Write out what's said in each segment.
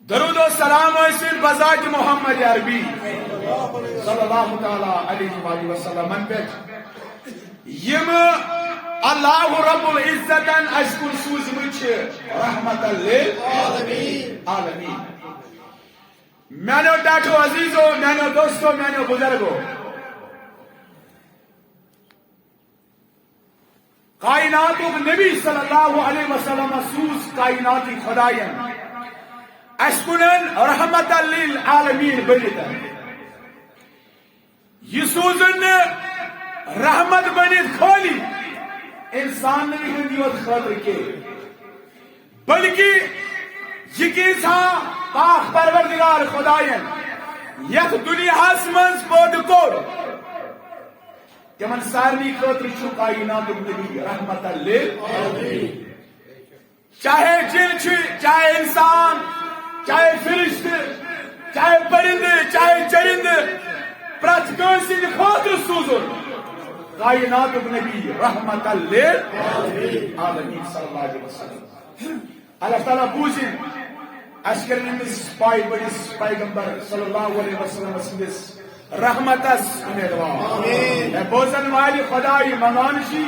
درود و سلام ٲسِن بذات محمد عربی صلی اللہ تعالی علیہ وآلہ وسلم پٮ۪ٹھ یِم اللہ رب العزتن اَسہِ کُن سوٗزمٕتۍ چھِ رحمتاً للعالمین. میانیو ٹاٹھو عزیزو، میانیو دوستو، میانیو بزرگو، کائناتُک نبی صلی اللہ علیہ وسلم سوز کائناتی خداین اَسہِ کُنن رحمتاً للعالمین بٔنِتھ. یہ سوزن رحمت بنت خالی انسان ہند یوت خاطر کے، بلکہ یہ کیسا پاک پروردگار خداین یتھ دنیاہس مز پٲدٕ کوٚر تمن سارنی خاطر چھُ کائناتُک نبی رحمتاً للعالمین. چاہے جن چھِ، چاہے انسان، چاہے فرشتہ، چاہے پرندہ، چاہے چرندہ، پرٛٮ۪تھ کٲنٛسہِ ہٕنٛدِ خٲطرٕ سوٗزُن کائناتُک نبی رحمتاً للعالمین صلی اللہ علیہ وسلم. اللہ تعالیٰ بوٗزِن اَسہِ کٔرِنۍ أمِس پاے بٔڑِس پیغمبر صلی اللہ علیہ وسلم سٕنٛدِس رحمتس امیدوار. اے بوزن والہِ خدایہِ منگان چھِ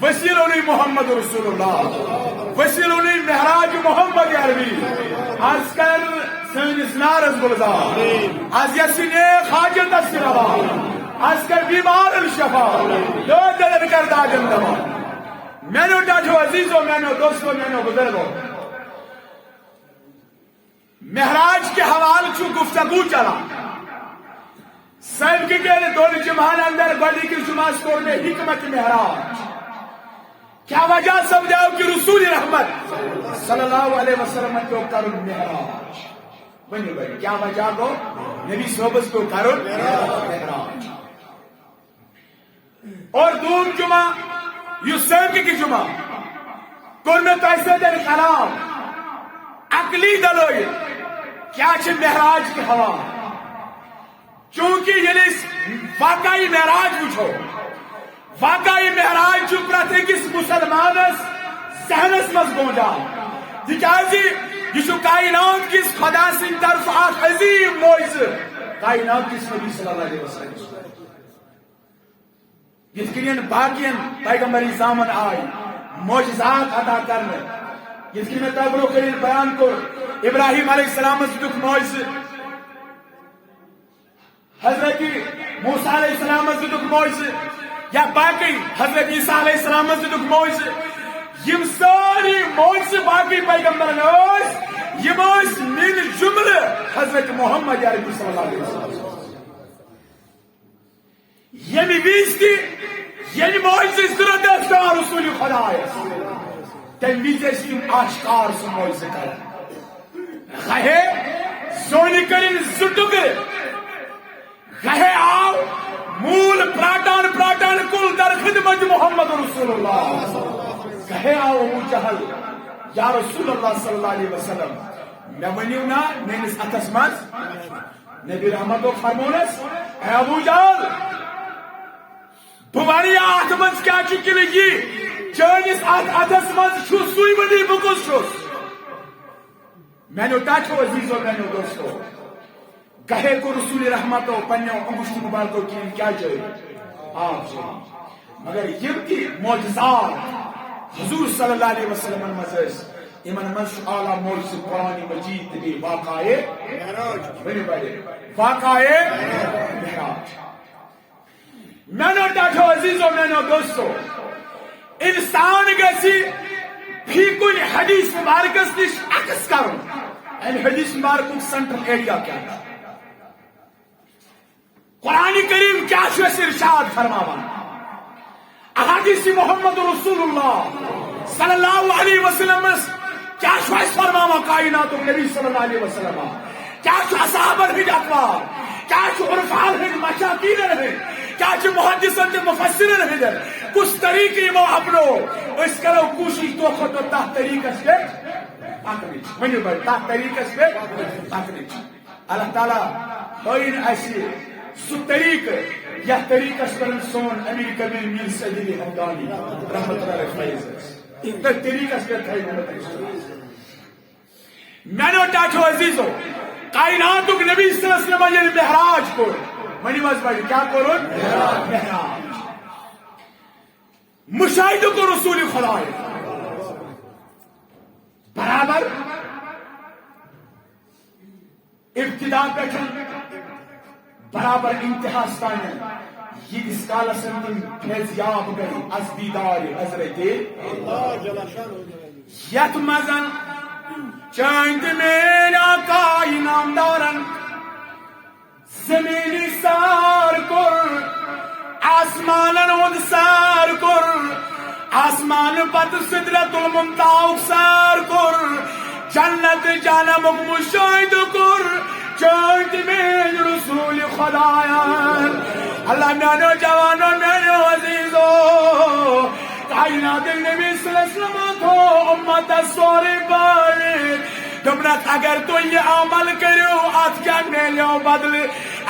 وسیلہ محمد رسول اللہ، وسیلہ معراج محمد عربی آز کر سٲنِس نارس گلزار، آز یژھِ نیک حاجتس روا، آز کر بیمارن شفا، دٲد دلن کر داجن دوا. میانیو ٹاٹھو عزیزو، میانیو دوستو، میانیو بزرگو، معراج کے حوالہ چھُ گفتگو چلان. سبقہ کے دون جمعن اندر گۄڈنِکِس جمعس کوٚر مےٚ حکمت معراج. کیا وجہ سمجھاؤ کہ رسول رحمت صلی اللہ علیہ وسلم کو کرن معراج؟ بنی بھائی کیا وجہ گو نبی صحبت کو کرن معراج. اور دوم جمعہ یُس سبقہ کی جمعہ کوٚر مےٚ تۄہہِ سۭتۍ کلام عقلی دلائل کیا چھِ معراج کے حوالہ. چونکہ ییٚلہِ أسۍ واقعی معراج وٕچھو، واقعی معراج چھُ پرٛٮ۪تھ أکِس مُسلمانس ذہنس منٛز گونجان، تِکیٛازِ یہِ چھُ کائنات کِس خدا سٕنٛدِ طرفہٕ اکھ عظیٖم معجزٕ کائنات کِس نبی صلی اللہ علیہ وسلم. یِتھ کٔنۍ باقین پیغمبر اِظامن آیہِ معجزات عطا کرنہٕ، یِتھ کٔنۍ مےٚ تۄہہِ برونٛہہ کٔنۍ بیان کوٚر ابراہیم علیہ السلامس دِتُکھ معجزٕ، حضرت موسیٰ علیہ السلامس دِتُکھ معجزٕ، یا باقی حضرت عیسیٰ علیہ السلامس دِتُکھ معجزٕ. یم ساری معجزٕ باقی پیغمبرن ٲسۍ، یم ٲسۍ من جملہٕ حضرت محمد عربی صلی اللہ علیہ وسلم. ییٚمہِ وِزِ تہِ ییٚلہِ معجزٕچ ضروٗرت ٲس پیٚوان رسول خۄدایس، تمہِ وِزِ ٲسۍ تِم آشکار سُہ معجزٕ کران. خاہے زونہِ کٔرِنۍ زٕ ٹُکرٕ، خاہے آو مول پراٹان پراٹان کل در خدمت محمد رسول اللہ، کہے آو ابو جہل یا رسول اللہ صلی اللہ علیہ وسلم میں ونیو نا میرس اتس مز نبی رحمت و فرمونس اے ابو جہل بواری ات مز کیا چکل یہ چانس اتس مز چھو سوئی بنی بکس چھس. مینو ٹاٹھو عزیزو، مینو دوستو، کہے کو رسول رحمت و پنیو انگشت مبارکو کی کیا چاہیے آپ سے، مگر یم کی معجزات حضور صلی اللہ علیہ وسلم مزس امن مز اعلی معجزہ قرآن مجید بھی واقعے بڑے بڑے واقعے معراج. مینو ٹاٹھو عزیزو، مینو دوستو، انسان گژھِ فی کُنہِ حدیث مبارکس نش عکس کرُن. امہِ حدیث مبارکُک سینٹرل ایریا کیا ہے؟ قرآن کریم کیا چھُ اَسہِ ارشاد فرماوان؟ احادیث محمد رسول اللہ صلی اللہ علیہ وسلم کیا چھُ اَسہِ فرماوان کائناتُک نبی صلی اللہ علیہ وسلم؟ کیا چھُ اصحابن ہٕنٛدۍ اقوال، کیا چھُ عرفان ہٕنٛدۍ مشاکیٖنن ہٕنٛدۍ، کیا چھُ محدثن تہٕ مفسرن ہٕنٛدۍ، کُس طریقہٕ یِمو اپنو؟ أسۍ کرو کوٗشش دۄہ کھۄتہٕ دۄہ تتھ طریقس پٮ۪ٹھ پکنٕچ. ؤنِو بھائی تتھ طریقس پٮ۪ٹھ پکنٕچ. اللہ تعالیٰ ہٲیِن اَسہِ سُہ طریقہٕ یتھ طریقس پٮ۪ٹھ سون امیر کبیر میر سعید حمدانی رحمت اللہ علیہ فیض ٲسۍ، تٔتھۍ طریقس پٮ۪ٹھ تھٲیِن. میانو ٹاٹو عزیزو کائناتک نبی صلی اللہ علیہ وسلم یعنی محراج کو منی واز بھائی کیا کرو محراج مشاہدہ کو رسول خدا برابر ابتدا پیٹھن برابر انتہا ستانے یہ اس کالا سنتن فیضیاب گئی از دیدار حضرت یت مزن چاند میرا کائنام دارن زمینی سار کر آسمانن ہند سار کر آسمان پت سدرت المنتہا سار کر جنت جانمک مشاہد کر چاند میں رسول خدایان اللہ میانو جوانو میانو عزیزو کائنات نبی صلی اللہ علیہ وسلم تو امت سوری باری دبنت اگر تو یہ عمل کرو آت کیا میلیو بدل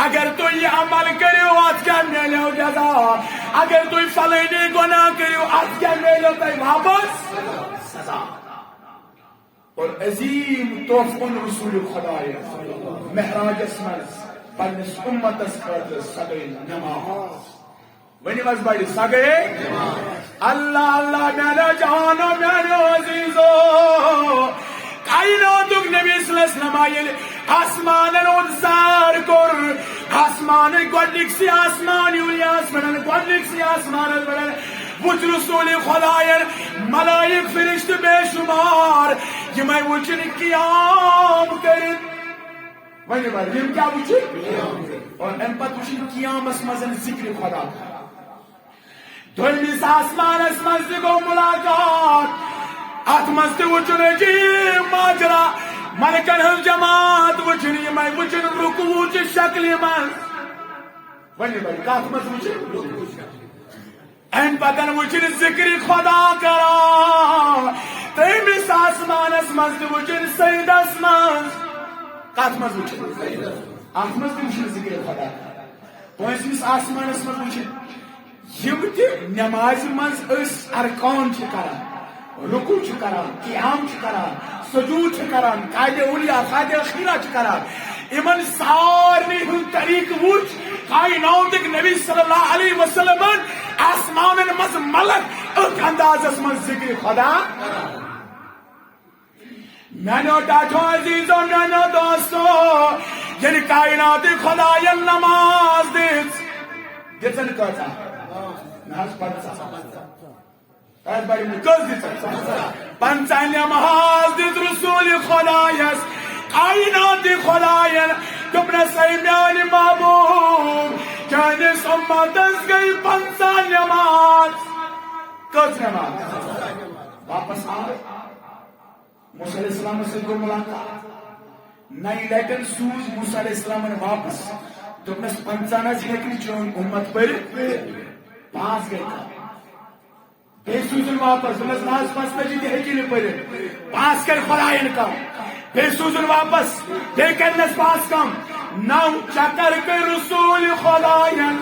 اگر تو یہ عمل کرو آت کیا میلیو جزا اگر تو فلینی گناہ کرو آت کیا میلیو تی واپس سزا اور عظیم توفن رسول خدا محراج اسمز پنس امت اسکرد سگئی نماز ونی واز بڑی سگئی اللہ اللہ میانا جہانو میانو عزیزو کائناتک نبی صلی اللہ علیہ وسلم آئیل آسمانن انسار کر آسمان گوڑنک سی آسمان یولی آسمان گوڑنک سی آسمان بڑھن وچ رسول خداین ملائک فرشت بے شمار یہ میں وچن قیام کرن وہی بار یہ کیا وچن اور ان پت وچن قیام اسمزن ذکر خدا دولمیس آسمان اسمز کو ملاقات اتمست وچن جی ماجرا ملکن ہم جماعت وچنی میں وچن رکوع چی شکلی من وہی بار کاتمست وچن این پتن وچن ذکر خدا کرا تیمیس آسمان اسمز وچن سید اسمز کاتمز وچن آسمز وچن ذکر خدا پوینسمیس آسمان اسمز وچن یم تی نماز منز اس ارکان چھ کران رکوع چھ کران قیام چھ کران سجود چھ کران قائد اولیاء قائد اخیرہ چھ کران امن سارنی ہن طریق وچ کائناتک نبی صلی اللہ علیہ وسلم آسمان مز ملک ایک انداز اسمن ذکر خدا میانو ڈاٹو عزیزو میانو دوستو یعنی کائنات خدا یا نماز دیت دیتن کتا ناز پنسا ایس باری میں کس دیتا پنسا نماز دیت رسول خدا یس کائنات خدا یا تمنے سیمیان محبوب جانس امت اس گئی پنسا نماز کس نماز واپس آئے موسیٰ علیہ السلام سے کو ملاقات نئی لیٹن سوز موسیٰ علیہ السلام نے واپس تمہیں پنچانس ہیکنی چون امت پر پاس گئے تھا بے سوزن واپس تمہیں ناز پستا جی ہیکنی پر پاس کر خدایان کم بے سوزن واپس بے کرنس پاس کم نو چکر کے رسول خدایان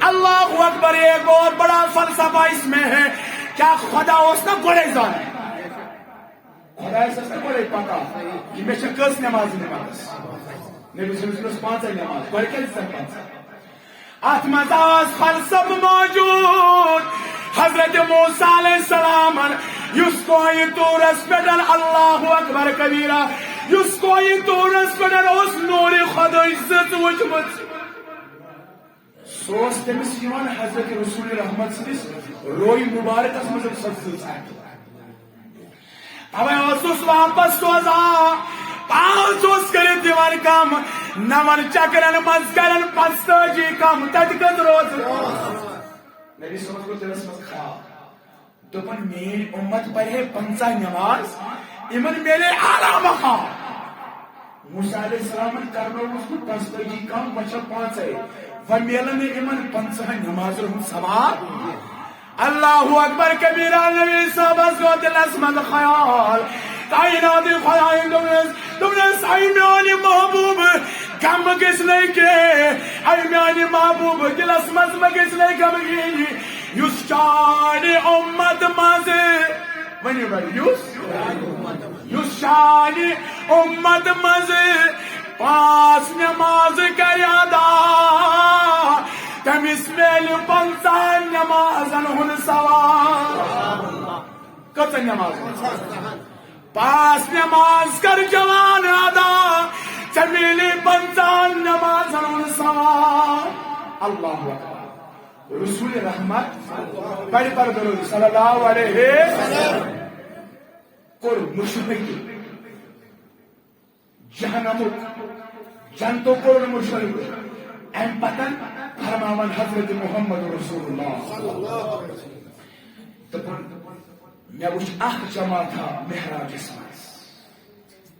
اللہ اکبر ایک بہت بڑا فلسفہ اس میں ہے کیا خدا اس نے گڑے زانے خدا ایسا سے بڑے پاکا یہ میں شکل نماز نماز نبی صلی اللہ علیہ وسلم پانچ نماز بڑھ کے جسر پانچ آتمازاز خلصب موجود حضرت موسیٰ علیہ السلام یس کوئی تورس پیدل اللہ اکبر کبیرہ یس کوئی تورس پیدل اس نور خدا عزت وجمت سوس تمس یوان حضرت رسول رحمت سنس روی مبارک اس مزر سبزل ساکت ہمیں اسوس واپس توزا پانچوس کرے دیوار کام نمان چکرن مزکرن پستا جی کام تدکت روز نبی سمجھ کو دلس مز خواب دوپن میری امت پر ہے پنسا نماز امن میرے آلہ مقام موسیٰ علیہ السلام کرنو اس کو پستا جی کام بچہ پانچ ہے ومیلن امن پنسا نماز رہن سواب اللہ اکبر کبیرہ نبی صاحب اس کو دل اسمد خیال کائنات خدایان دمنس ای میانی محبوب کم کس نہیں کے ای میانی محبوب دل اسمد کس نہیں کم کی یس چانی امت مازے ونی بھائی یس شان امت مز پاس نماز کر ادا تمس میل 50 نمازن ہن ثواب کت نماز پاس نماز کر جوان ادا میل 50 نمازن ہن ثواب اللہ اکبر رسول رحمت بڑی پر درود صلی اللہ علیہ وسلم کور مشرق جہنمک جنتو کور مشرق ام پتن فرماون حضرت محمد رسول اللہ مے وچ اخ جماعت محراجس مز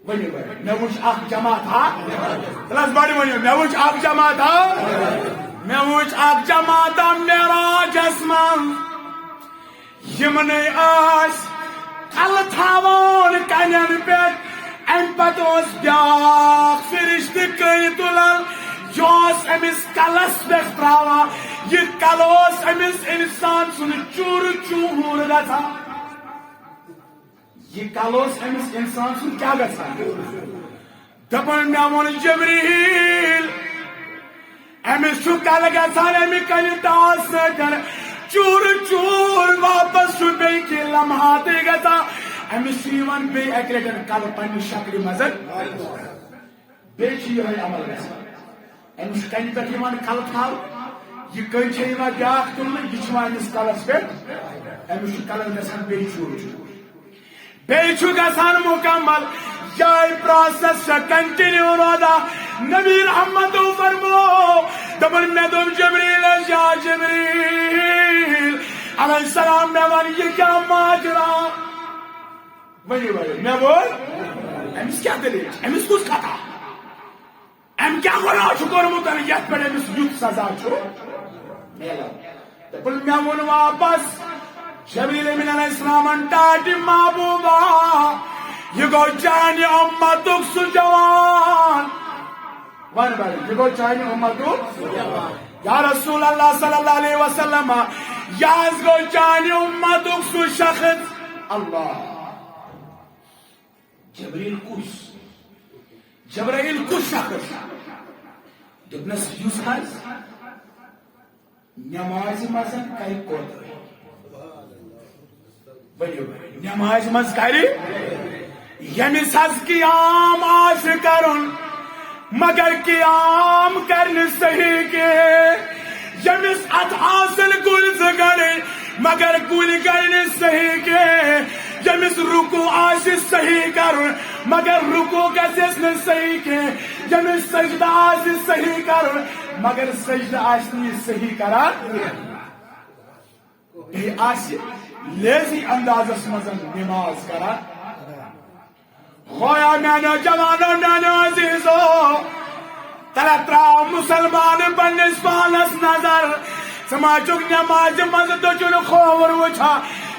ونی مے وچ اخ جماعت کلاس بڑی ونی مے وچ اخ جماعت مے وچ اخ جماعت محراجس مز یمن آس کل تھاون کنن پہ ام پتہ بیاکھ فرشت کئی تلان یہ امس کلس پہ ترا یہ کلوس امس انسان سن چور چور گا یہ کلوس امس انسان سن کیا گا دپن مے وون جبریل امس کل گھان امہ کل داس سر چور چور واپس بیہ لمحات گا امس بی اک لٹن کل پنہ شکل مزن بیے عمل گا امس کن پہ کل تھال یہ کن بیاکھ تلنے یہ امس کلس پہ امس کلس گھان بیٚیہِ چور چور بیٚیہِ گژھان مکمل یہ پروسیس کنٹینیو روزان نبی رحمت فرمو دپن مے دوٚپ جبریل یا جبریل علیہ السلام مے ون یہ کیا ماجرا ونی مے بول امس کیا دلیل امس کس کتھا ام کیا گناہ کورمت یت پہ امس یت سزا ملان دپن مے وون واپس جبریل امین علیہ السلام ٹاٹ محبوبہ یہ گو چانہ امتک سہ جوان ون بھائی یہ گو چانہ امتک یا رسول اللہ صلی اللہ علیہ وسلم یہ گو چانہ امتک سہ شخص اللہ جبریل کس شخص دپنس یس حظ نماز مزن کر کوتاہی نماز مز کر یمس حظ قیام آس کرن مگر قیام کرن صحیح کے یمس ات حاصل گل زگڑ مگر گل کرن صحیح کے یمس رکو آس صحیح کرن مگر رکو گژھس نہ صحیح کے یمس سجدہ آس صحیح کرن مگر سجدہ آس نہ صحیح کران بیٚیہِ آسہِ لیزی اندازس مزن نماز کران خویا میانو جوانو میانو عزیزو تلا تراو مسلمان پنس پانس نظر سماجک نماز مز دچن کھوور وچھا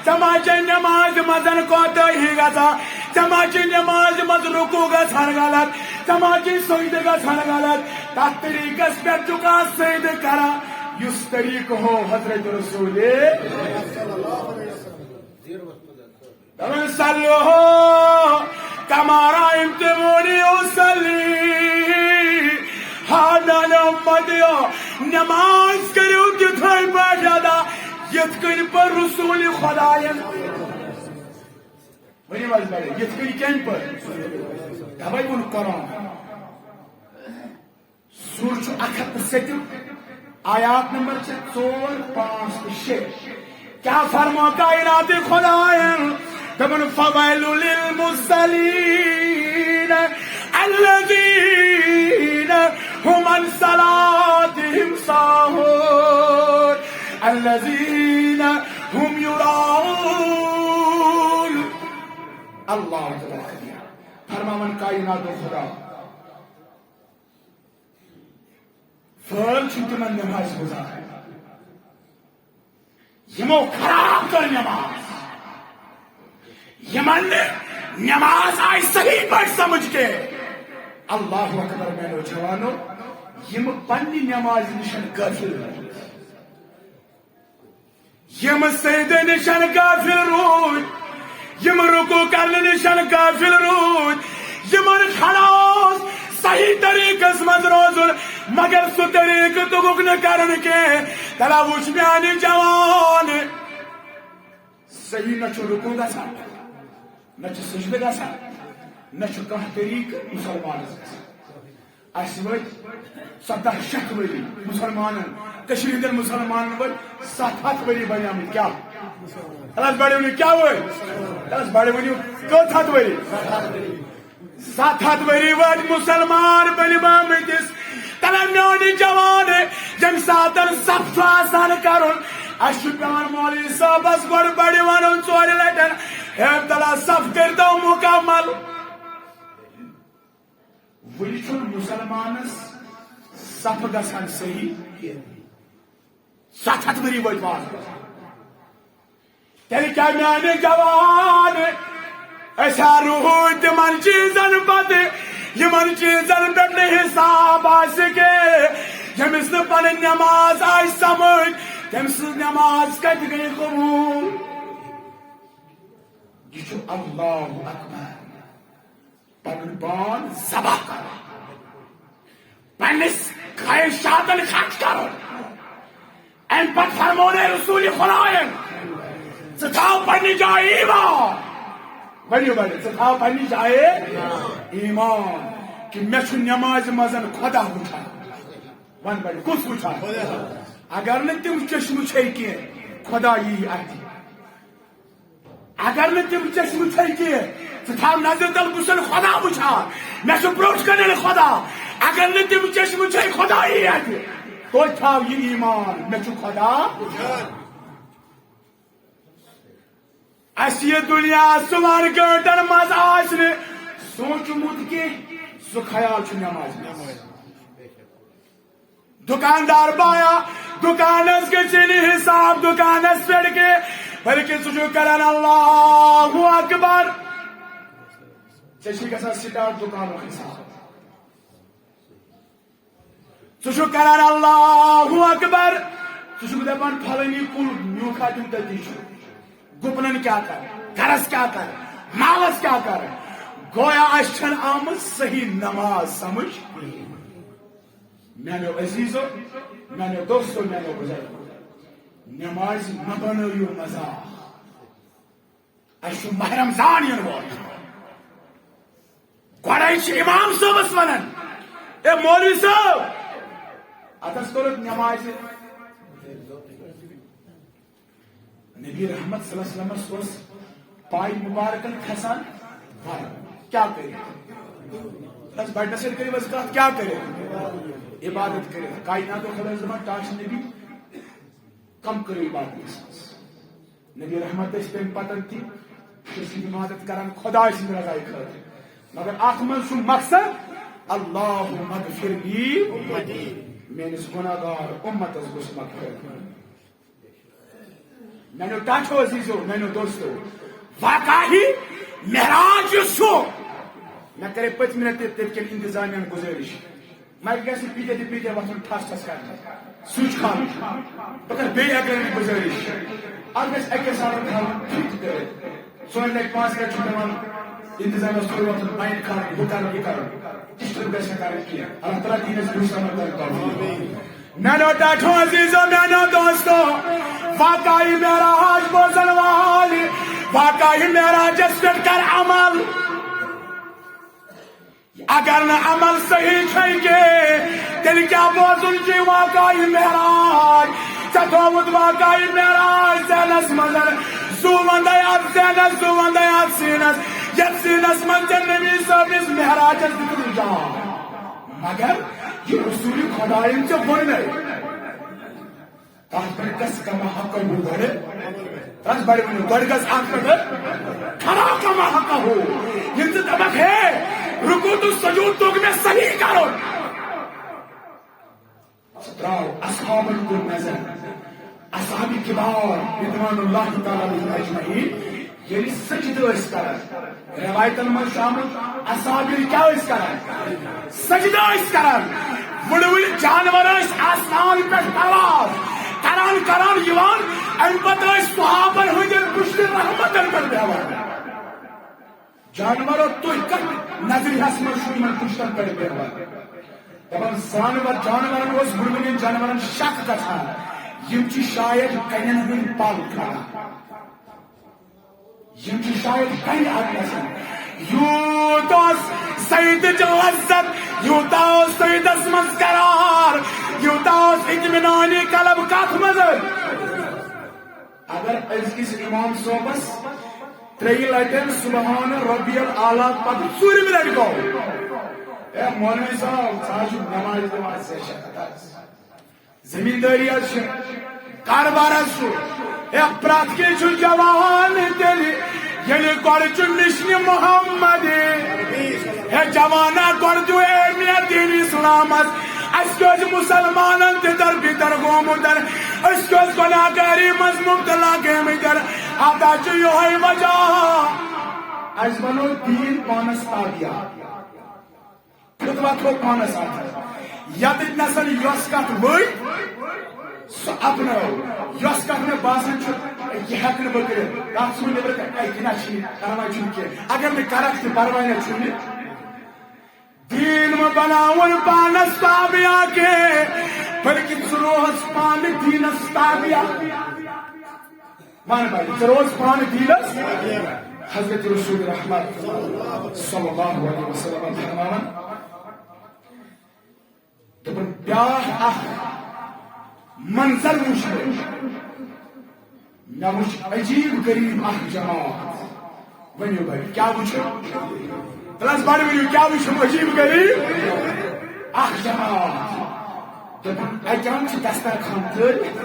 سماج نماز مزن کوتاہی گژھا سماج نماز مز رکوع گژھان غلط سماج سجدٕ گژھان غلط تتھ طریقس پہ چکا سجدٕ کران یس طریقہ ہو حضرت رسول صلو کما رأیتمونی اصلی حاضر امتیو نماز کرو تتھائی پاٹ ادا یت کن پر رسول خداین ونی واز بڑے یت کن کن پر دبائی ون قرآن سور چھو 107 آیات نمبر 4 5 6 کیا فرما کائنات خداین دبن فویل للمصلین الذین هم عن صلاتهم ساہون الذین هم یراؤون اللہ تعالی فرماون کائنات خدا فل تمن نماز گزار یمو خراب کر نماز یمن نماز آئی صحیح پر سمجھ کے اللہ اکبر میں نوجوانو یم پنی نماز نشن غافل یم سجدے نشن غافل روز یم رکوع کرنے نشن غافل روز دشمن کھڑا صحیح طریقس مز روزن مگر سو طریق تگوک نہ کرن کے تلا وچ میانی جوان صحیح نہ چھ رکوع گژھان نہ چھ سجدہ گژھان نہ چھ کانٛہہ طریق مسلمانس گژھان اس وت 17 ؤری مسلمانن کشمیر ہندین مسلمانن ورت 7 ؤری بنیامت کیا تلس بڑے ونیو کیا ؤری تلس بڑے ونیو کٔژ ہتھ ؤری 7 ؤری وٲتۍ مسلمان بنیمٕتِس تلن میون جوان جمہِ ساتن صف چھُ آسان کرُن اس چھُ پیوان مولوی صٲبس گۄڈٕ بڑِ ونُن 4 لٹہِ ہے تلا صف کٔرتو مکمل وٕنہِ چھُنہٕ مسلمانس صف گژھان صحیح 7 ؤری وٲتۍ واز تیٚلہِ کیٛاہ میانہِ جوان أسۍ ہا روٗدۍ تِمن چیٖزن پتہٕ یِمن چیٖزن پٮ۪ٹھ نہٕ حساب آسہِ کینٛہہ ییٚمِس نہٕ پنٕنۍ نٮ۪ماز آیہِ سمجھ تٔمۍ سٕنٛز نٮ۪ماز کتہِ گٔیہِ قبوٗل یہِ چھُ اللہ اکبر پنُن پان ذبح کرُن پننِس خواہشاتن خرچ کرُن امہِ پتہٕ فرمونے رسول خۄدایَن ژٕ تھاو پننہِ جایہِ ایٖمان ؤنِو بڑے ژٕ تھاو پننہِ جایہِ ایٖمان کہ مےٚ چھُ نٮ۪مازِ منٛز خۄدا وٕچھان ون بڑے کُس وٕچھان اگر نہٕ تِم چشمہٕ چھے کینٛہہ خۄدا یی اتھِ اگر نہٕ تِم چشمہٕ چھے کینٛہہ ژٕ تھاو نظر تل بہٕ چھُسن خۄدا وٕچھان مےٚ چھُ برٛونٛٹھ کنن خۄدا اگر نہٕ تِم چشمہٕ چھے خۄدا یی اتھِ توتہِ تھاو یہِ ایٖمان مےٚ چھُ خۄدا اس یہ دنیا سوار گٲنٹن مز آس نہٕ سوٗنٛچمُت کینٛہہ سُہ خیال چھُ نٮ۪مازِ منٛز دُکاندار بایا دُکانس گژھِ نہٕ حساب دُکانس پٮ۪ٹھ کینٛہہ بلکہِ ژٕ چھُکھ کران اللہ اکبر ژےٚ چھُے گژھان سٹارٹ دُکانُک حساب ژٕ چھُکھ کران اللہ اکبر ژٕ چھُکھ دپان پھلٲنی کُل میوٗ کھا دیُن تٔتی چھُ گُپنن کیا کر گھرس کیا کر مالس کیا کر گویا اس چھن آمد صحیح نماز سمجھ میانو عزیزو میانو دوستو میانو بزرگو نماز مہ بنٲیِو مزاق اس چھُ ماہ رمضان ین وول گۄڈے چھِ امام صٲبس ونان اے مولوی صٲب اتس کوٚرُکھ نمازِ نبی رحمت صلی اللہ علیہ وسلم اوس پاے مبارکن کھسان کیا کرے بڑھنے سے کری بس کیا کرے عبادت کرے کائنات و خدا زمان ٹاش نبی کم کرے عبادت نبی رحمت اس پہ پتن تھی کسی عبادت کرن خدا اس میں رضائی کر مگر آخمن سو مقصد اللہم اغفر لی میں اس گناہگار امت اس گس مغفرت میانو ٹاچو عزیزو میانو دوستو واقعی مہراج چھو میں کرے 5 منٹ ترکن انتظامیہ گزارش میں گژھِ پیچھے تہ پیچھے وتھُن ٹھس ٹھس کرنہِ سُچ کھالُن بہٕ کرٕ بیٚیہِ اکہِ لٹہِ گُزٲرِش اتھ گژھِ اکے ساتہٕ کھالُن فِٹ کٔرِتھ ژورِ لٹہِ 5 لٹہِ چھُ پیوان انتظامیہ سورُے وتھُن مایِنڈ کھالُن ہُہ کرُن یہِ کرُن تِژھ ٹرپ گژھِ نہٕ کَرٕنۍ کینٛہہ اللہ تعالیٰ دیٖنَس برٛونٛہہ سمجھ کرُن میانو ٹاٹھو عزیزو میانو دوستو واقعی معراج بوزن والی واقعی معراجس پٮ۪ٹھ کر عمل اگر نہ عمل صحیح چھے کینٛہہ تیٚلہِ کیٛاہ بوزُن چھُے واقعی معراج ژےٚ تھومُت واقعی معراج ذہنس منٛز زُو ونٛدے اتھ ذہنس زُو ونٛدے اتھ سیٖنس یتھ سیٖنس منٛز ژےٚ نبی صٲبنِس معراجس دِتُن جاے مگر یہ رسول خدایَن ژےٚ ووٚنُے تتھ پٮ۪ٹھ گژھِ کما حق ہو گۄڈٕ تتھ بڑِ ؤنِو گۄڈٕ گژھِ اتھ پٮ۪ٹھ کھڑا کما حق ہو ییٚلہِ ژٕ دپکھ ہے رکوع تہٕ سجوٗد توٚگ مےٚ صحیح کرُن ژٕ تراو اصحابن کُن نظر اصحاب کبار رضوان اللہ تعالیٰ علیہم اجمعین ییٚلہِ سجدٕ ٲسۍ کران روایتن منٛز چھُ آمُت اصحاب ییٚلہِ کیٛاہ ٲسۍ کران سجدٕ ٲسۍ کران وٕڑٕ جانور ٲسۍ آسمان پٮ۪ٹھ پرواز کران کران یِوان امہِ پتہٕ ٲسۍ صحابن ہٕنٛدٮ۪ن بُشرِ رحمتن پٮ۪ٹھ بیٚہوان جانوروں تو نظر ہسمن شو من کشتن کر بیوان دپان جانورن اس گرمین جانورن شک گژھان یم چھ شاید کنن ہند پل کھڑا یم چھ شاید کن آسان یوت سعید لذت یوت سعیدس مز قرار یوت اطمینانی قلب کت مز اگر ازکس امام صوبس ترٛیٚیہِ لٹن سبحان ربی الاعلیٰ پتہ ژوٗرِمہِ لٹہِ گوٚو اے مولوی صاحب ژٕ حظ چھُکھ نماز دِوان ژےٚ چھےٚ زمیٖندٲری حظ چھِ کاربار حظ چھُ اے پرٛٮ۪تھ کینٛہہ چھُ جوان تیٚلہِ ییٚلہِ گۄڈٕ چھُ مِشنہِ محمد اے جوانا گۄڈٕ دِیِو اہمیت دین اسلامس اَسہِ کیٛازِ مُسلمانن تِتر بِتر گوٚمُت أسۍ کیٛازِ گۄناہگٲری منٛز مُبتلا گٔمٕتۍ اتھ حظ چھُ یِہوے وجہ اَسہِ بنوو دیٖن پانس تابیا فتوا تھوٚو پانس اتھ یتھ نسن یۄس کتھ ؤج سۄ اپنٲو یۄس کتھ مےٚ باسان چھُ یہِ ہٮ۪کہٕ نہٕ بہٕ کٔرِتھ تتھ ژھٕنو نٮ۪برٕ کٔنۍ اے کِنہ چھُنہٕ پرواے چھُنہٕ کینٛہہ اگر نہٕ کرکھ تہِ پرواے نہ چھُنہٕ دین مہ بناون پانس تابیا کینٛہہ بلکہ ژٕ روز پانہٕ دیٖنس تابیا ون بھائی ژٕ روز پانہٕ دیٖنس حضرت رسول رحمت صلی اللہ علیہ وسلم فرماوان دپن بیاکھ اکھ منظر وٕچھ مےٚ وٕچھ عجیب غریب اکھ جماعت ؤنِو بھائی کیٛاہ وٕچھو تلس بڑ ؤنِو کیٛاہ وٕچھُم عجیب غریب اکھ جماعت دپن اتٮ۪ن چھِ دسترخان ترٲوِتھ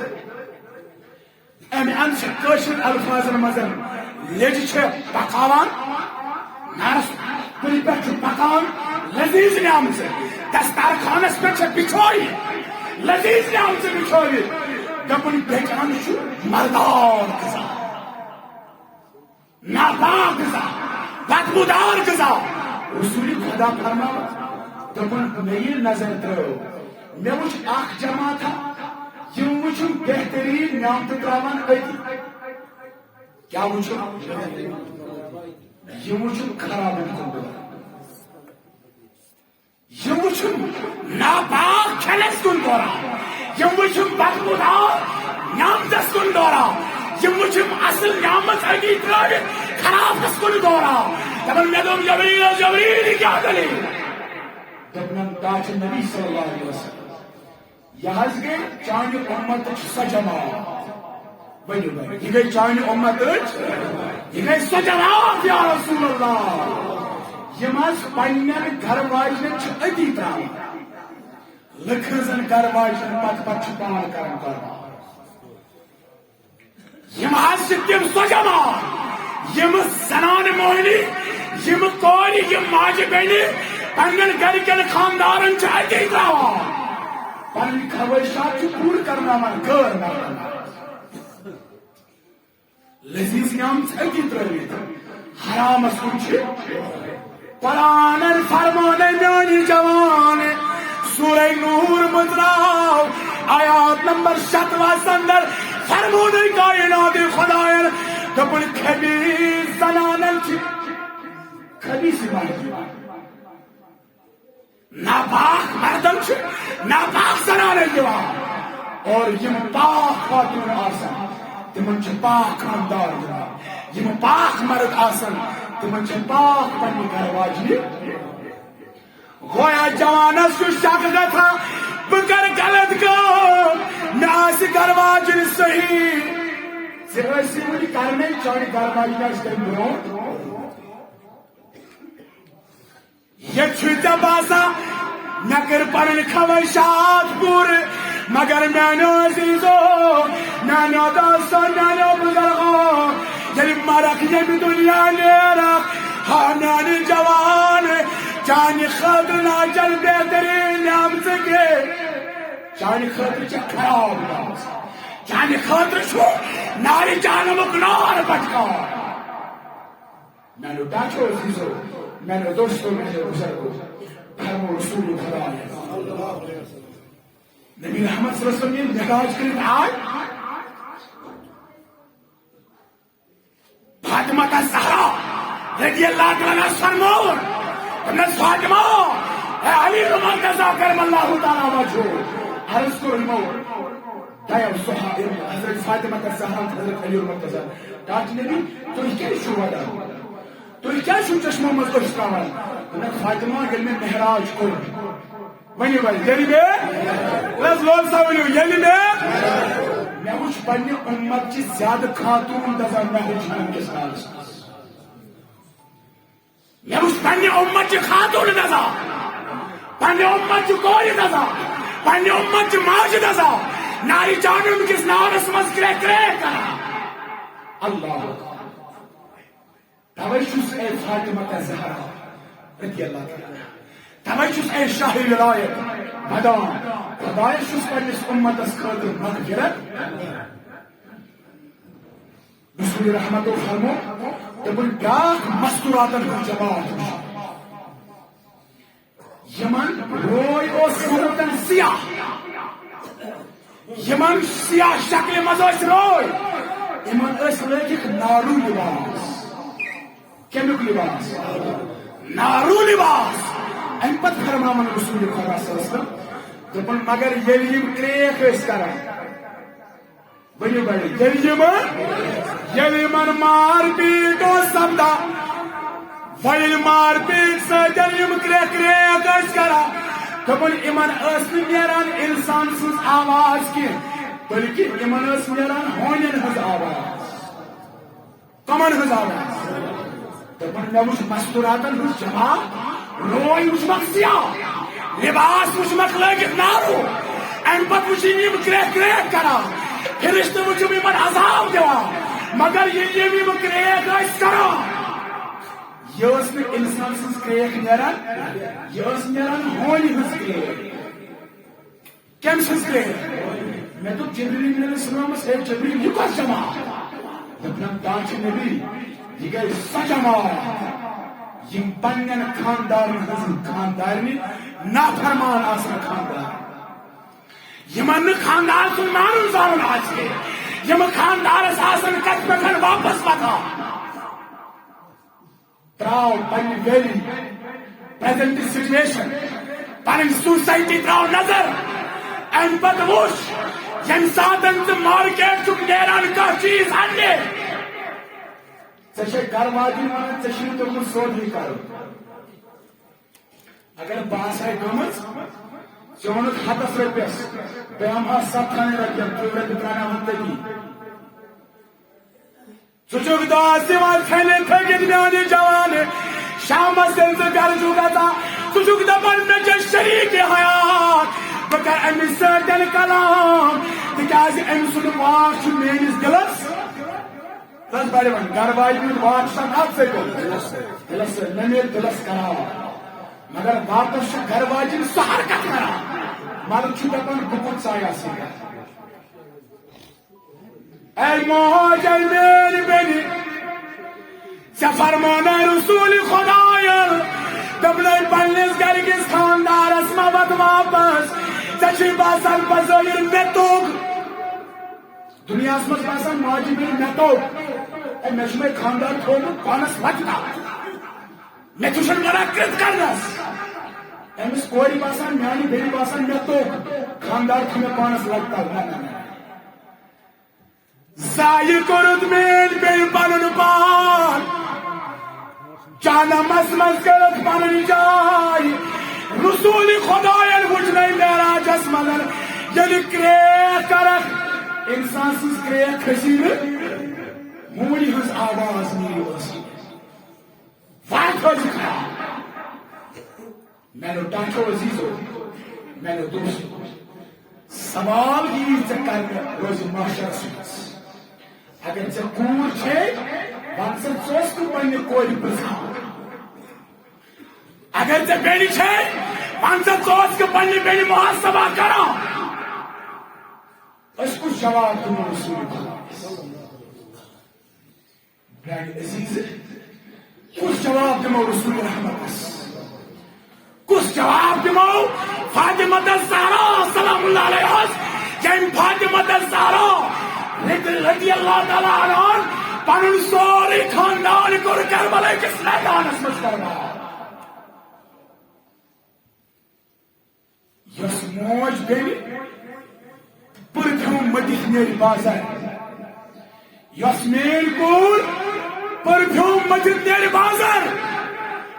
امہِ اندٕ چھِ کٲشِر الفاظن منٛز لیٚجہِ چھِ پکاوان نارس کُنہِ پٮ۪ٹھ چھُ پکان لذیذ نیامژٕ دسترخانس پٮ۪ٹھ چھِ بِچھٲیِتھ لذیذ نیامژٕ بِچھٲوِتھ دپُن بیٚکہِ اندٕ چھُ مردار غذا ناپاک غذا بدبودار غذا رسول خدا فرماوان دپُن مےٚ ییٚلہِ نظر ترٲو مےٚ وٕچھ اکھ جماعتھا یم وٕچھُم بہتریٖن نعمتہٕ تراوان أتی کیٛاہ وٕچھُم یم وٕچھُم خرابن کُن دوران یم وٕچھُم ناپاک کھٮ۪نس کُن دوران یم وٕچھُم بدبودار نعمتس کُن دوران یم وٕچھُم اصل نعمت أتی ترٲوِتھ خرابس کُن دوران دپان مےٚ دوٚپ جبریٖل جبریٖل یہِ کیٛاہ دٔلیٖل دپان تا چھُ نبی صلی اللہ علیہ وسلم یہ حظ گئی چانہِ اُمتٕچ سۄ جماعت ؤنِو بھائی یہ گئی چانہِ اُمتٕچ یہ گئی سۄ جماعت یا رسول اللہ یم حظ پننٮ۪ن گرٕ واجنٮ۪ن چھِ أتی تراوان لُکھ ہٕنٛزن گرٕ واجنٮ۪ن پتہٕ چھِ پان کران قربان یم حظ چھِ تِم سۄ جماعت یم زنانہٕ مۄہنی یم کورِ یم ماجہِ بیٚنہِ پننٮ۪ن گرِکٮ۪ن خاندارن چھِ أتی تراوان پنٕنۍ خواہشات چھِ پوٗرٕ کرناوان غٲر مردن لذیذ نعمت أتی ترٲوِتھ حرامس کُن چھِ قرآنن فرمانَے میٛانہِ جوان سورہ نور مٔژراو آیات نمبر 27 اندر فرمونَے کائناتِ خۄدایَن دوٚپُن خبیٖث زنانن چھِ خبیٖث مردن ناپاک مردن چھِ ناپاک زنانن دِوان اور یم پاک خاتون آسان تمن چھِ پاک خاندار دِوان یم پاک مرد آسان تمن چھِ پاک پننہِ گرٕ واجنہِ گویا جوانس چھُ شک گژھان بہٕ کرٕ غلط کٲم مےٚ آسہِ گرٕ واجِنۍ صحیح ژےٚ ٲسی وٕنہِ کرنے چانہِ گرٕ واجنہِ آسہِ تمہِ برونٛٹھ ییٚتہِ چھُے ژےٚ باسان مےٚ کٔرۍ پنٕنۍ خواہشات پوٗرٕ مگر میانیو عزیزو میانیو دوستو میانیو بزرگو ییٚلہِ مرکھ ییٚمہِ دُنیا نیرکھ ہا میانہِ جوان چانہِ خٲطرٕ ناچن بہتریٖن نعمژٕ کینٛہہ چانہِ خٲطرٕ چھِ خراب نعمژ چانہِ خٲطرٕ چھُ نارِ جہنمُک نار بٹکان میانیو بچو عزیزو میانیو دوستو میانیو بزرگو فرمو رسول خدا نبی رحمت صلی اللہ علیہ وسلم نے معراج کرت آئے فاطمہ کا زہرا رضی اللہ تعالیٰ فرماؤ ابن فاطمہ اے علی المرتضی کرم اللہ تعالیٰ وجہہ عرض کو علمو دایو صحابہ حضرت فاطمہ الزہرا حضرت علی المرتضی کہا نبی تو کیا شو ودا تو کیا شو چشمہ مز کو تراوان ابن فاطمہ یل میں معراج کو ونیو بھائی یل میں لز لول سوالو یل میں وچھ پنہ امت چ زیادہ خاتون دزان معراج کس حالس میں وچھ پنہ امت چ خاتون دزان پنہ امت چ کوئی دزان پنہ امت چ ماج دزان ناری جانم کس نارس مز کرے کرا اللہ توجہ اے فاطمہ الزہرا رضی اللہ تعالی توجہ اے شاہ ولایت مدان خدای چھس پنس امتس خاطر مغفرت رسول رحمت فرمو دبن بیاکھ مستوراتن ہن جماعت یمن روی اوس صورتن سیاہ یمن سیاہ شکل مز روی یمن لگک نارو لباس کمیک لباس نارو لباس ام پت فرمان رسول خدا صلی اللہ علیہ وسلم دپن مگر یل کریک کران ونیو بھائی یل مار پیٹ سپدا ویل مار پیٹ ستن کریک کران دپن امن نیران انسان سن آواز کی بلکہ امن نیران ہونین ہز آواز کمن ہز آواز دپن مے وچھ مستوراتن ہز جمع روی وچھ مک سیاہ لباس وچھ مک لگت نارو ام پت وچھ کریک کران فرشتہ وچھ امن عذاب دِوان مگر یم کریک کران یہ انسان سن کریک نیران یہ نیران ہونی ہز کریک کم سن کریک میں تو جبریل علیہ السلام اے جبریل یہ کس جمع دپن دانچ نبی یہ گئی سا جمع یم پنن خاندارن ہز خاندارنی نافرمان آسن خاندار یمن خاندار سن مانن زانن آسے یم خاندارس آسن کت پکن واپس پتا تراؤ پنہ ویلی پریزنٹ سچویشن پنن سوسائٹی تراؤ نظر ام پت وچ یم ساتن ژٕ مارکیٹ چھُکھ نیران کانٛہہ چیز اننہِ ژےٚ چھے گھر واجِنۍ ونان ژےٚ چھُے توٚرمُت سودٕے کرُن اگر بہٕ آسہٕ ہا گٔمٕژ ژےٚ ووٚنُتھ ہتس رۄپیس بہٕ ہٮ۪مہٕ ہا 7 رۄپین 2 رۄپیہِ ترٛاوناوَن تٔتی ژٕ چھُکھ دۄہس دِوان کھٮ۪نہِ تھٔکِتھ میانہِ جوانہِ شامس ییٚلہِ ژٕ گرٕ چھُکھ گژھان ژٕ چھُکھ دپان مےٚ چھےٚ شریٖکہِ حیات بہٕ کرٕ أمِس سۭتۍ کلام تِکیازِ أمۍ سُنٛد واک چھُ میٲنِس دِلس تس بڑے ون گھر واجن ہُنٛد واک چھُ اتھ سۭتۍ دِلس سۭتۍ مےٚ میلہِ دِلس قرار مگر واپس چھُ گھر واجن سۄ حرکت کران مرد چھُ دپان بہٕ کوٚت ژایہِ اَتھ سۭتۍ اے موج اے میٲنۍ بیٚنہِ ژےٚ فرمونَے رسول خۄدایَن دوٚپنَے پننِس گرِکِس خاندارس ما وَت واپس ژےٚ چھُے باسان بظٲہِر مےٚ توٚگ دنیاہس منٛز باسان ماجہِ بیٚنہِ مےٚ توٚگ اے مےٚ چھُ مےٚ خاندار تھوٚومُت پانس وَتہِ مےٚ تہِ چھُنہٕ وَنان کِتھ کرنس أمِس کورِ باسان میانہِ بیٚنہِ باسان مےٚ توٚگ خاندار چھُ مےٚ پانس وَتہِ ضایہِ کوٚرُتھ میٲنۍ بیٚنہِ پنُن پان جہنمس منٛز کٔرٕکھ پنٕنۍ جاے رسول خۄدایَن وٕچھنَے معراجس منٛز ییٚلہِ کریک کرکھ انسان سٕنٛز کریک کھسی نہٕ موٗنۍ ہٕنٛز آواز نیٖرِو ٲسۍ وَتھ ٲسۍ خراب میانیو ٹاٹھو عزیزو میانیو دوستو سوال یی ژےٚ کرنہٕ روزِ معاشرس منٛز اگر ژےٚ کوٗر چھے ون سا ژٕ اوسکھ نہٕ پننہِ کورِ پرٛژھان اگر ژےٚ بیٚنہِ چھے ون سا ژٕ اوسکھ پننہِ بیٚنہِ محاسبہ کران أسۍ کُس جواب دِمو رسول خۄدایس میانہِ عزیٖز کُس جواب دِمو رسول رحمتس کُس جواب دِمو فاطمہ الزہرا سلام اللہ علیہس ییٚمۍ فاطمہ الزہرا رضی اللہ تعالیٰ عنہن پنن سوری خاندان کور کربلا کس میدانس مز قربان یس موج بیل پرفیوم مدت نیری بازار یس میل کور پرفیوم مدت نیری بازار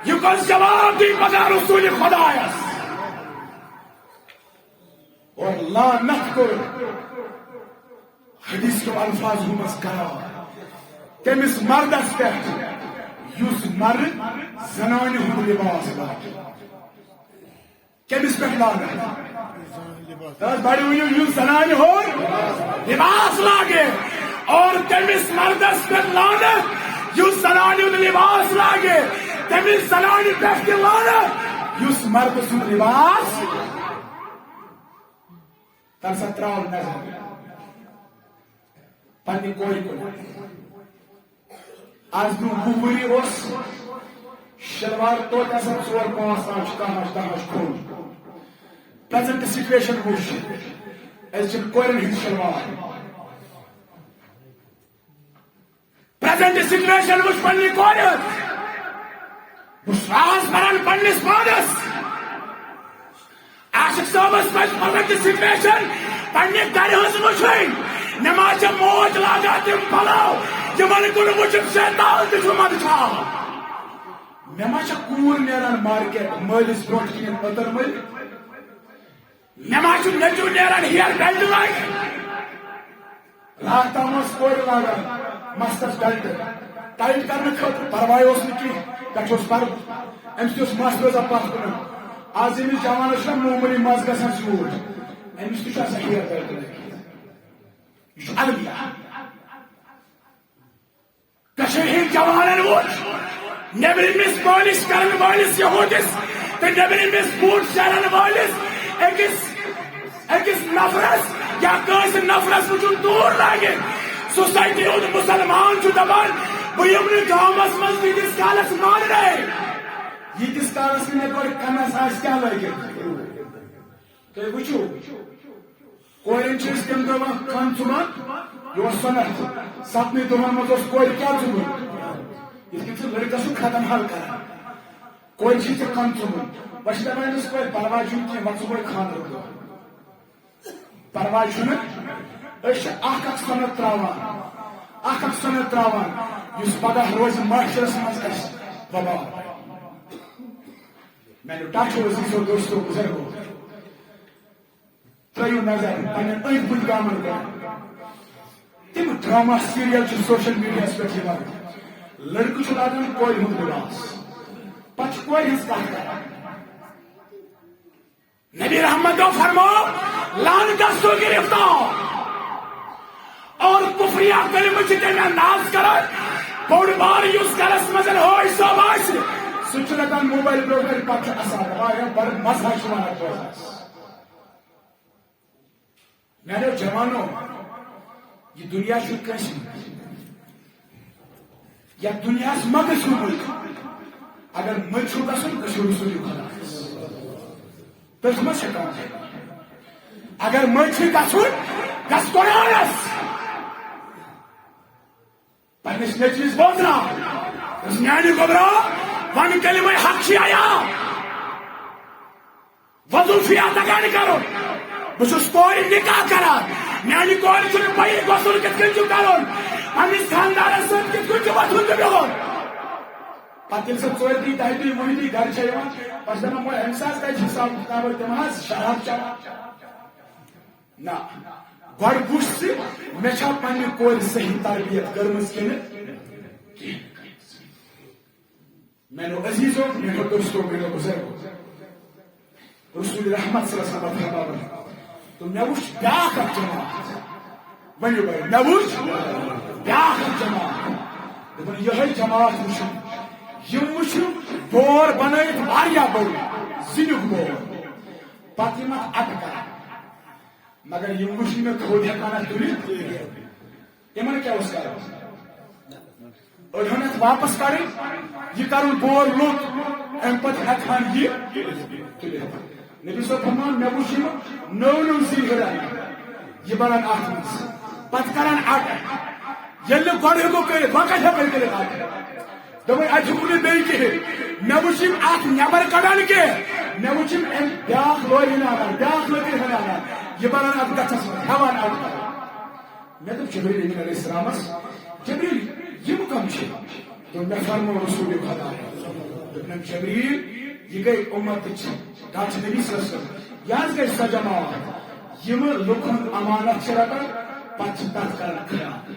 یہ کس جواب دی پگہ رسول خدایس اور لعنت کر حدیث کے الفاظ مز کرا تمس مردس پہ یس مرد زنان ہند لباس لاگے کمس پہ لعنت بڑی یس زنان ہند لباس لاگے اور تمس مردس پہ لعنت یس زنان ہند لباس لاگے تمس زنان پہ لعنت یس مرد سند لباس ترسا تراؤ نظر پنی کوئی آج برو وری اس شلوار توت آسان 4-5 تام تامش کھول پریزنٹ سچویشن وچ اس کورن ہند شلوار پریزنٹ سچویشن وچ پنی کورن وشواس بران پنس پانس عاشق صاحبس پہ پریزنٹ سچویشن پنہ گھر ہز وچھن نماز موج لاگا تم پلاو جمن کن وچھن شیطان تہ مدچھا مے ما کور نیران مارکیٹ مالس برونٹ کن پتر مل مے ما نیچو نیران ہیر بیلٹ لاگ رات تامس کور لاگان مستس بیلٹ ٹائٹ کرنے خاطر پرواہ اس نکس پر امس مس روزان پتھ کن آج امس جوانس معمولی مز گھان زیوٹ امس تہ ہیر بیلٹ یہ الوداع کشمیر جوانن وچ نیبرمس مالش کرن والس یہودس تو نیبرمس بوٹ شرن والس اکس نفرس یا کس نفرس وچن دور لگے سوسائٹی ہند مسلمان دپان بہت گامس مز تیس کالس مان رہے یتس کالس مے کنس آس کیا لگت تھی وچو کورن تم دپان کن ثمان یہ سنت سپنے دہن مز کور کیا ثمن یہ لڑکس ختم حل کر کور کن ثمن بہ دپان امس کور پرواہ کی وقت گو خاندر دہ پرواہ اخ سنت تراوان اس پگہ روز معاشرس مز وبال میانو ٹچ عزیزو دوستو بزرگو ترو نظر پن أند پٔکۍ گامن کن تم ڈرامہ سیریل سوشل میڈیا پہ لڑکہ لاگان کور ہند لباس پتہ کور ہز کت کران نبی رحمت فرماؤ لعنت سو گرفتار اور کفریہ کلمہ تمہیں انداز کران بوڑ بار اس گرس مز ہوش صاحب آس سہ لگان موبائل برو پتہ اثر بڑ مزہ ونان میانو جوانو یہ دنیا کس یا دنیا مگسو ملک اگر ملک گھن رسول خدا تھی مت اگر ملک گھن گس قرآنس پنس نیچوس بوزنا میانہ گوبرا ون کلمہ حق آیا وضو تگان کرو بہت کور نکاح کران میانہ کور پی غسل کت کن کرن پنس خاندانس ست کت کن وتھن تو بہن پتہ سہ ژور دی دہ دی وُہ دی گھر پہ دپان وہ امس کتھ حساب کتاب تم شراب چوان نا گۄڈٕ وٕچھ ژٕ مےٚ چھا پننہِ کورِ صحیح تربیت کٔرمٕژ کِنہٕ میانو عزیزو میانو دوستو میانو بزرگو رسول رحمت صلی اللہ علیہ وسلم تو مے وچھ بیاکھ اکھ جماعت ونیو بھائی مے وچھ بیاکھ اکھ جماعت دپان یہے جماعت وچھ یم وچھ بور بنٲیِتھ واریاہ بوٚڑ زِنیُک بور پتہٕ یِم اتھ اٹہٕ کران مگر یم وچھ مے تھوڑ ہیکان اتھ تُلِتھ یمن کیاہ اوس کرُن أڑہن اتھ واپس کڑٕنۍ یہ کرُن بور لوٚت امہِ پتہٕ ہیکہن یہ تُلِتھ نبی صٲب فرمان مے وچھ نو نو زِنۍ ہُران یہ بنان اتھ منٛز پتہٕ کران اٹہٕ یل گۄڈٕ ہیٚکو کٔرِتھ وۄنۍ کتہِ ہیٚکو کٔرِتھ اتھ دوٚپُن اتہِ ہیٚکو نہٕ بیٚیہِ کِہیٖنۍ مےٚ وٕچھ یِم اتھ نٮ۪بر کڑان کینٛہہ مےٚ وٕچھ یِم أمۍ بیٛاکھ لورِ ہناوان بیٛاکھ لٔکٕر ہناوان یہِ بنان اتھ گژھس منٛز ہٮ۪وان اتھ مےٚ دوٚپ جبریٖل أمیٖن علیہ السلامس جبریٖل یِم کم چھِ دوٚپ مےٚ فرمو رسوٗلِ خۄدا دوٚپنم جبریٖل یہِ گٔے اُمتٕچ ڈاکٹر نبی صلی اللہ علیہ وسلم یہِ حظ گٔے سۄ جماعت یِم لُکن ہُنٛد امانت چھِ رٹان پتہٕ چھِ تتھ کران خیال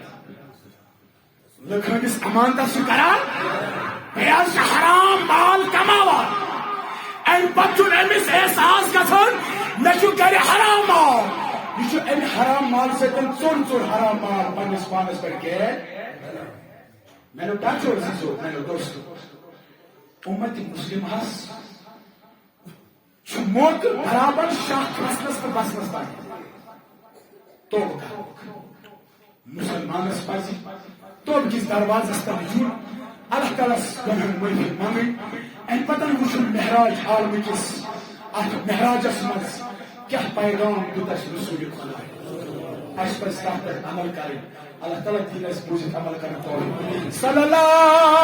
لُکہٕ ہٕنٛدِس امانتس چھِ کران بیٚیہِ حظ چھِ حرام مال کماوان امہِ پتہٕ چھُنہٕ أمِس احساس گژھان مےٚ چھُ گرِ حرام مال یہ امہ حرام مال سۭتۍ ژوٚر ژوٚر حرام مال پننس پانس پٮ۪ٹھ کیٛاہ میانو بچو عزیزو میانو دوستو امت مسلم حس چھُ موت برابر شاہ کھسنس تو بسنس تام توبہ مسلمانس پزِ توبہ کس دروازس تل یُن اللہ تعالیٰ گۄڈٕ معٲفی منگٕنۍ امہِ پتہٕ وٕچھُن محراج عالمٕکِس اتھ محراجس منٛز کیا پیغام دیُت اَسہِ رسوٗلِ خۄدا اَسہِ پزِ تتھ پٮ۪ٹھ عمل کرٕنۍ اللہ تعالیٰ دِیہِ اَسہِ بوٗزِتھ عمل کرن توفیٖق صلی اللہ